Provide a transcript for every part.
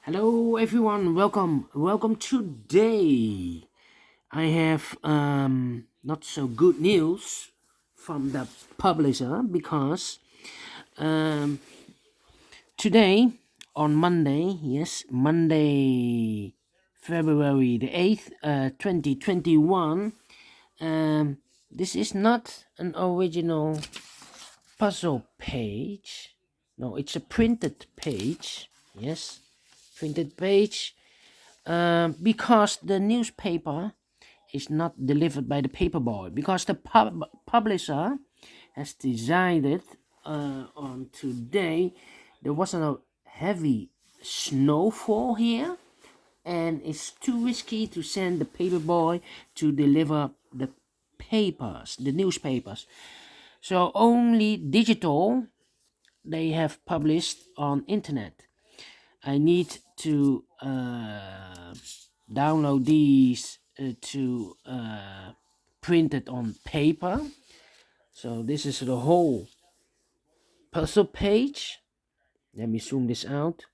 Hello everyone, welcome today. I have not so good news from the publisher because um, today on Monday, yes, Monday, February the 8th, 2021, this is not an original puzzle page. No, it's a printed page. Yes, printed page. Because the newspaper is not delivered by the Paperboy, because the publisher has decided on today there wasn't a heavy snowfall here, and it's too risky to send the Paperboy to deliver the papers, the newspapers. So only digital they have published on internet. I need to download these to print it on paper. So this is the whole puzzle page. Let me zoom this out.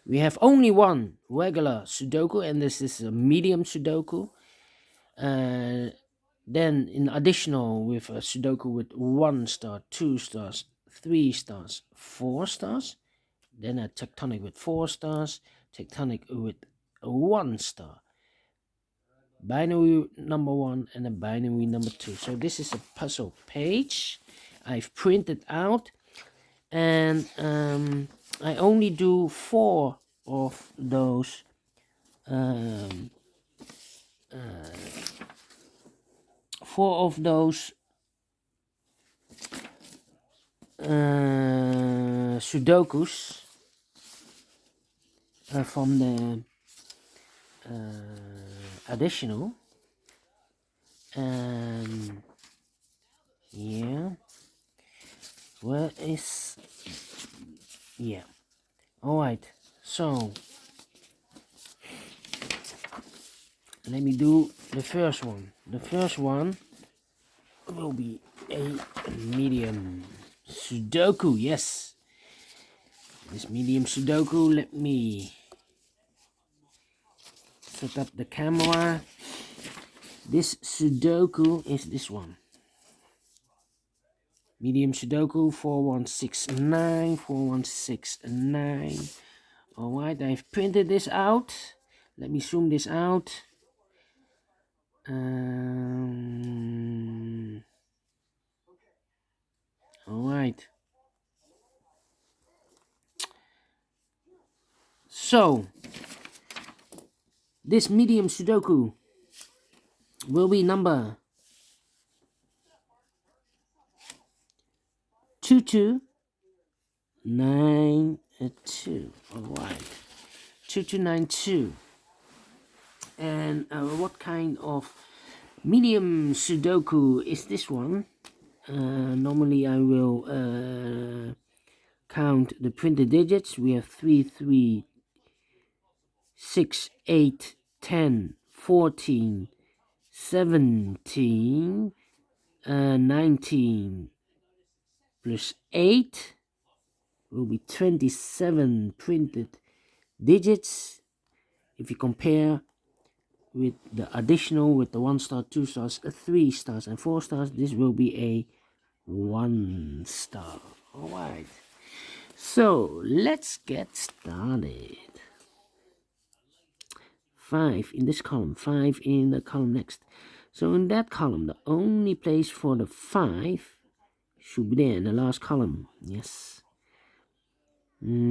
We have only one regular Sudoku, and this is a medium Sudoku. Then in additional with a Sudoku with 1 star, 2 stars, 3 stars, 4 stars. Then a tectonic with 4 stars, tectonic with 1 star, binary number 1 and a binary number 2. So this is a puzzle page I've printed out, and I only do 4 of those um, uh, 4 of those Sudokus from the additional. Yeah, where is, yeah, all right, so let me do the first one. The first one will be a medium Sudoku. Yes, this medium Sudoku, let me set up the camera. This Sudoku is this one. Medium Sudoku 4169, 4169. Alright, I've printed this out. Let me zoom this out. Alright. So, this medium Sudoku will be number 2292. Alright. 2292. And what kind of medium Sudoku is this one? Normally I will count the printed digits. We have 3, 3, 6, 8, 10, 14, 17, 19 plus 8 will be 27 printed digits. If you compare with the additional, with the 1 star, 2 stars, 3 stars and 4 stars, this will be a 1 star. Alright, so let's get started. 5 in this column, 5 in the column next. So in that column, the only place for the 5 should be there in the last column. Yes. Then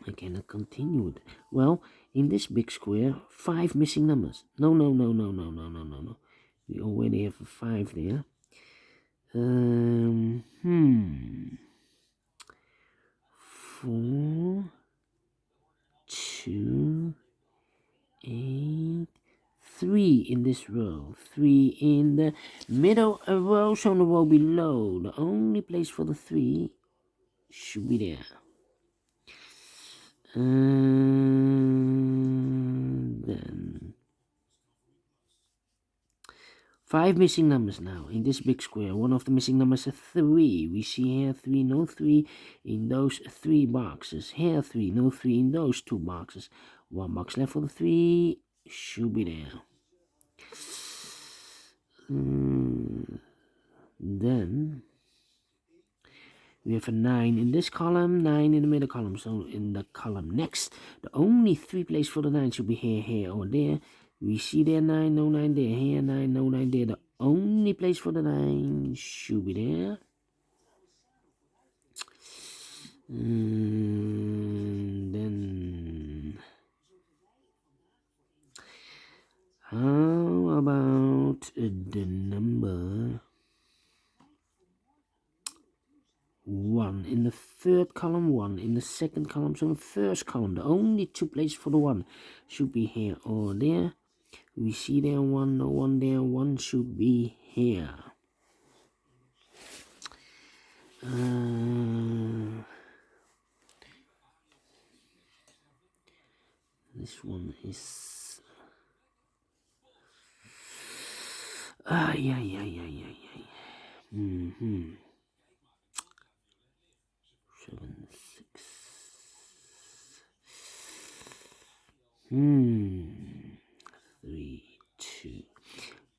I cannot continue with. Well, in this big square, 5 missing numbers. No. We already have a 5 there. 4, 2, 8, 3 in this row, 3 in the middle row, so on the row below. The only place for the 3 should be there. Then 5 missing numbers now in this big square. One of the missing numbers is 3. We see here 3, no 3 in those 3 boxes. Here 3, no 3 in those 2 boxes. 1 box left for the 3. Should be there. Then we have a 9 in this column, 9 in the middle column. So in the column next, the only 3 places for the 9 should be here, here, or there. We see there 9, no 9 there. Here 9, no 9 there. The only place for the 9 should be there. Then how about the number 1 in the third column, 1 in the second column. So in the first column, the only 2 places for the 1 should be here or there. We see there 1, no 1 there, 1 should be here. This one is yeah. 7, 6. 3, 2.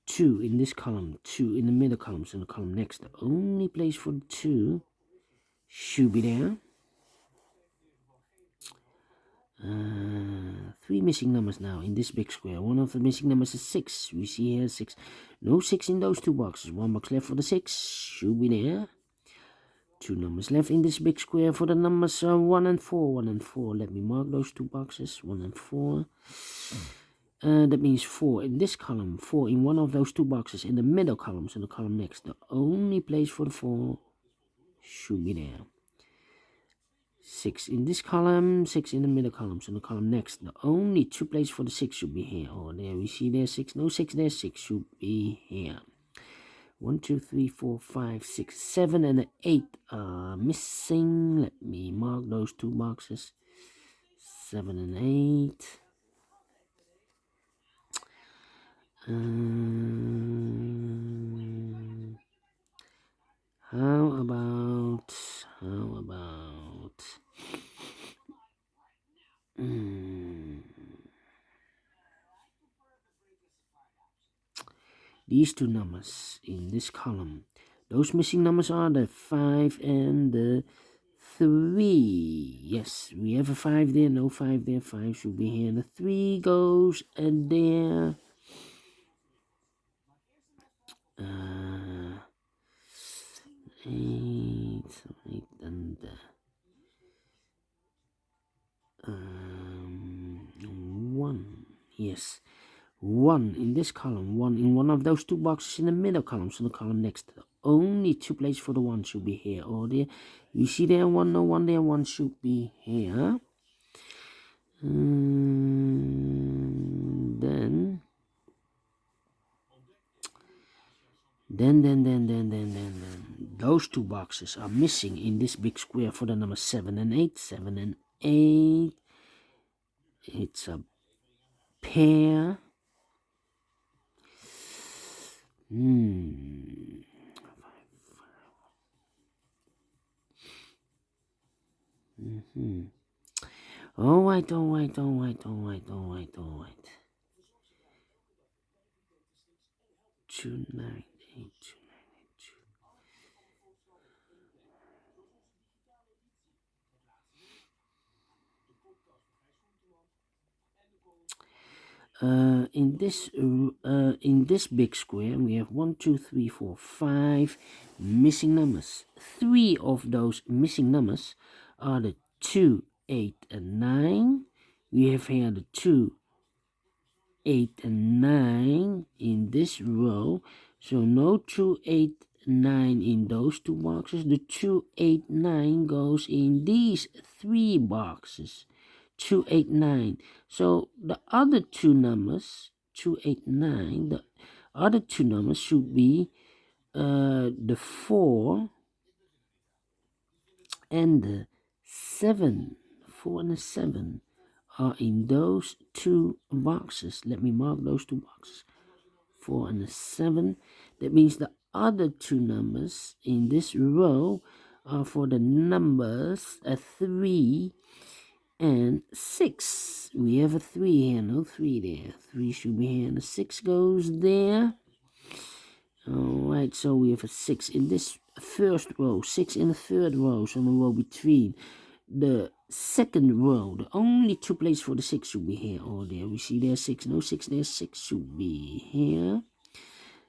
2 in this column, 2 in the middle column, so the column next. The only place for the 2 should be there. 3 missing numbers now in this big square. One of the missing numbers is 6. We see here 6. No 6 in those 2 boxes. 1 box left for the 6. Should be there. 2 numbers left in this big square for the numbers 1 and 4. 1 and 4. Let me mark those 2 boxes. 1 and 4. That means 4 in this column. 4 in one of those 2 boxes. In the middle column, so the column next. The only place for the 4 should be there. 6 in this column, 6 in the middle column, so the column next. The only 2 places for the 6 should be here. Oh, there we see there 6, no 6 there, 6 should be here. 1, 2, 3, 4, 5, 6, 7, and 8 are missing. Let me mark those 2 boxes. 7 and 8. How about these 2 numbers in this column? Those missing numbers are the 5 and the 3. Yes, we have a 5 there, no 5 there. 5 should be here. The 3 goes and there. 8 and 1. Yes, 1 in this column, 1 in one of those 2 boxes in the middle column, so the column next. The only 2 places for the 1 should be here or there. You see there 1, no 1 there, 1 should be here. Then those 2 boxes are missing in this big square for the number 7 and 8. 7 and 8. It's a pair. All right. 2, 9, 8, 2. In this big square we have 1, 2, 3, 4, 5 missing numbers. 3 of those missing numbers are the 2, 8, and 9. We have here the 2, 8, and 9 in this row, so no 2, 8, 9 in those 2 boxes. The 2, 8, 9 goes in these 3 boxes. 2, 8, 9. So the other 2 numbers, 2, 8, 9, the other 2 numbers should be the 4 and the 7. 4 and the 7 are in those 2 boxes. Let me mark those 2 boxes. 4 and a 7. That means the other two numbers in this row are for the numbers 3 and 6. We have a 3 here, no 3 there. 3 should be here, and the 6 goes there. Alright, so we have a 6 in this first row, 6 in the third row, so in the row between the second row. The only two places for the 6 should be here or there. We see there 6, no 6 there, 6 should be here.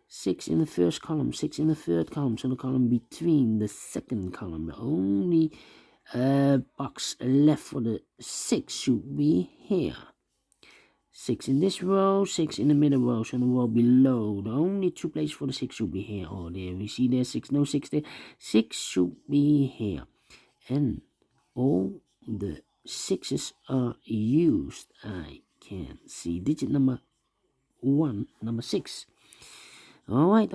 6 in the first column, 6 in the third column, so the column between the second column. The only box left for the 6 should be here. 6 in this row, 6 in the middle row, so the row below. The only two places for the 6 should be here or there. We see there 6, no 6 there. 6 should be here. And all the 6's are used. I can see digit number 1, number 6. Alright.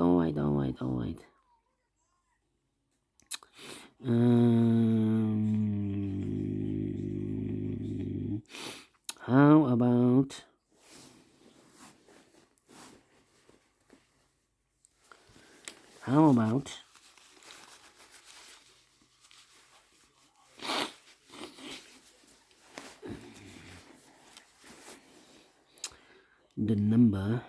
How about the number?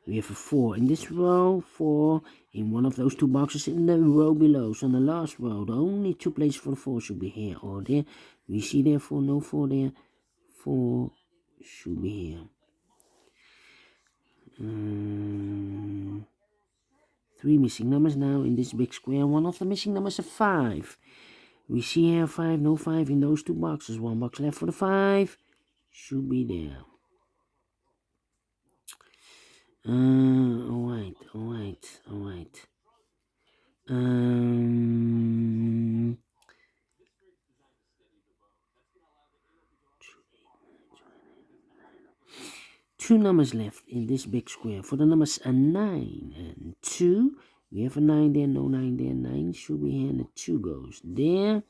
We have a 4 in this row, 4 in one of those two boxes in the row below. So in the last row, the only two places for the 4 should be here or there. We see there 4, no 4 there. 4 should be here. 3 missing numbers now in this big square. One of the missing numbers is 5. We see here 5, no 5 in those two boxes. One box left for the 5. Should be there. Alright. 2 numbers left in this big square. For the numbers 9 and 2. We have a 9 there, no 9 there. 9 should be here, and the 2 goes there.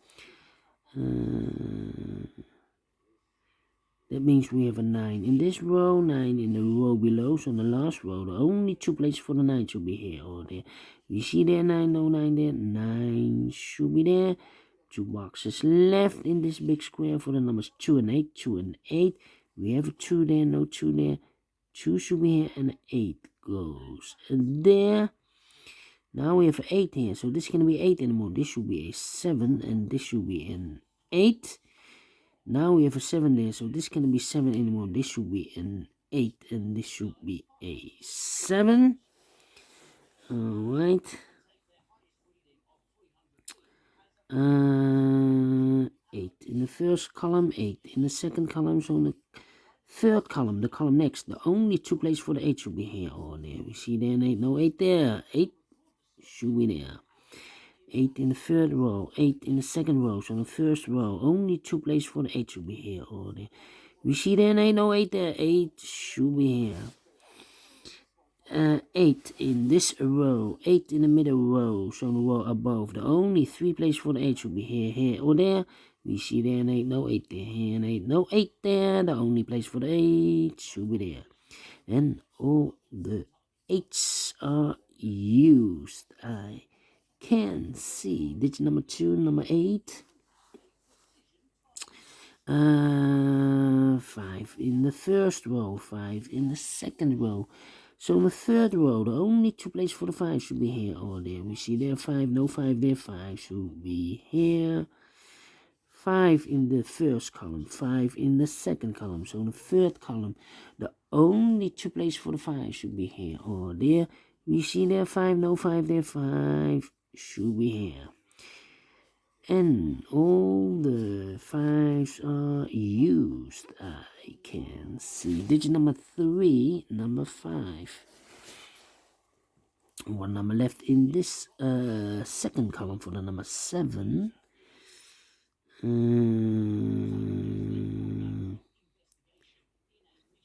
That means we have a 9 in this row, 9 in the row below. So in the last row, the only two places for the 9 should be here or there. We see there 9, no 9 there. 9 should be there. 2 boxes left in this big square for the numbers 2 and 8. 2 and 8. We have a 2 there, no 2 there. 2 should be here, and 8 goes there. Now we have 8 here, so this can be 8 anymore. This should be a 7, and this should be an 8. Now we have a 7 there, so this can be 7 anymore. This should be an 8, and this should be a 7. Alright. 8 in the first column, 8 in the second column, so in the third column, the column next, the only two places for the 8 should be here or there. We see there an 8, no 8 there. 8 should be there. 8 in the third row, 8 in the second row, so in the first row, only two places for the 8 should be here or there. We see there an 8, no 8 there. 8 should be here. 8 in this row, 8 in the middle row, so in the row above, the only 3 places for the 8 should be here or there. We see there an 8, no 8 there, here an 8, no 8 there. The only place for the 8 should be there. And all the 8's are used. I can see digit number 2, number 8. 5 in the first row, 5 in the second row. So in the third row, the only two places for the 5 should be here or there. We see there 5, no 5 there, 5 should be here. 5 in the first column, 5 in the second column. So in the third column, the only two places for the 5 should be here or there. We see there 5, no 5 there, 5 should be here. And all the 5's are used. I can see digit number 3, number 5. One number left in this second column for the number 7.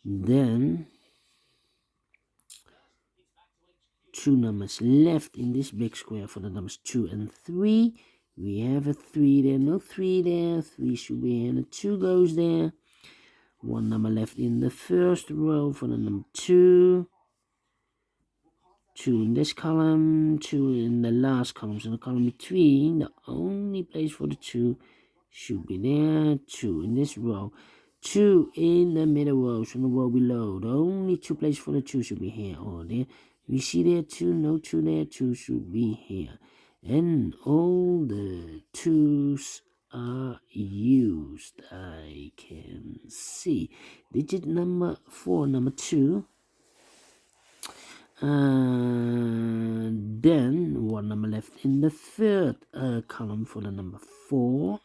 Then 2 numbers left in this big square for the numbers 2 and 3. We have a 3 there, no 3 there. 3 should be here, and a 2 goes there. One number left in the first row for the number 2. 2 in this column, 2 in the last column. So the column between, the only place for the 2 should be there. 2 in this row. 2 in the middle row, so the row below. The only 2 places for the 2 should be here or there. We see there 2, no 2 there, 2 should be here. And all the 2's are used. I can see. Digit number 4, number 2. Then one number left in the third column for the number 4.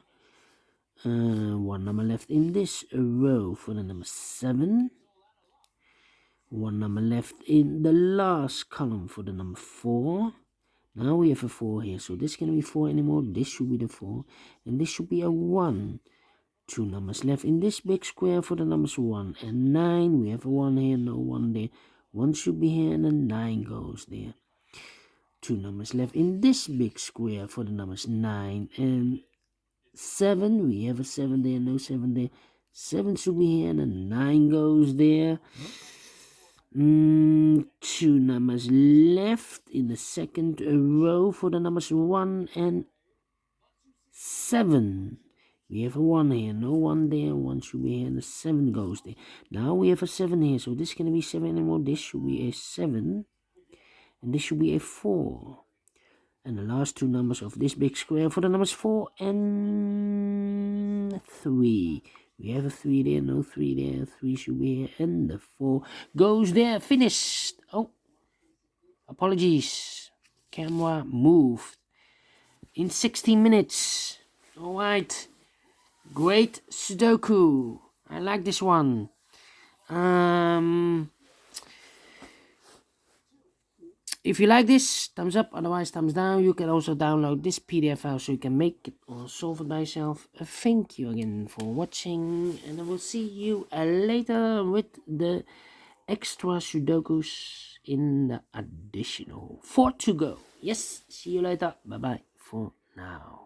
One number left in this row for the number 7. One number left in the last column for the number 4. Now we have a 4 here, so this can't be 4 anymore. This should be the 4, and this should be a 1. 2 numbers left in this big square for the numbers 1 and 9. We have a 1 here, no 1 there. 1 should be here, and a 9 goes there. 2 numbers left in this big square for the numbers 9 and 7. We have a 7 there, no 7 there. 7 should be here, and a 9 goes there. 2 numbers left in the second row for the numbers 1 and 7. We have a 1 here, no 1 there, 1 should be here, and a 7 goes there. Now we have a 7 here, so this can't be 7 anymore. This should be a 7, and this should be a 4. And the last 2 numbers of this big square for the numbers 4 and 3. We have a 3 there, no 3 there, 3 should be here, and the 4 goes there. Finished. Oh, apologies. Camera moved. In 16 minutes. Alright. Great Sudoku. I like this one. If you like this, thumbs up, otherwise thumbs down. You can also download this PDF file so you can make it or solve it by yourself. Thank you again for watching, and I will see you later with the extra Sudokus in the additional 4 to go. Yes, see you later. Bye bye for now.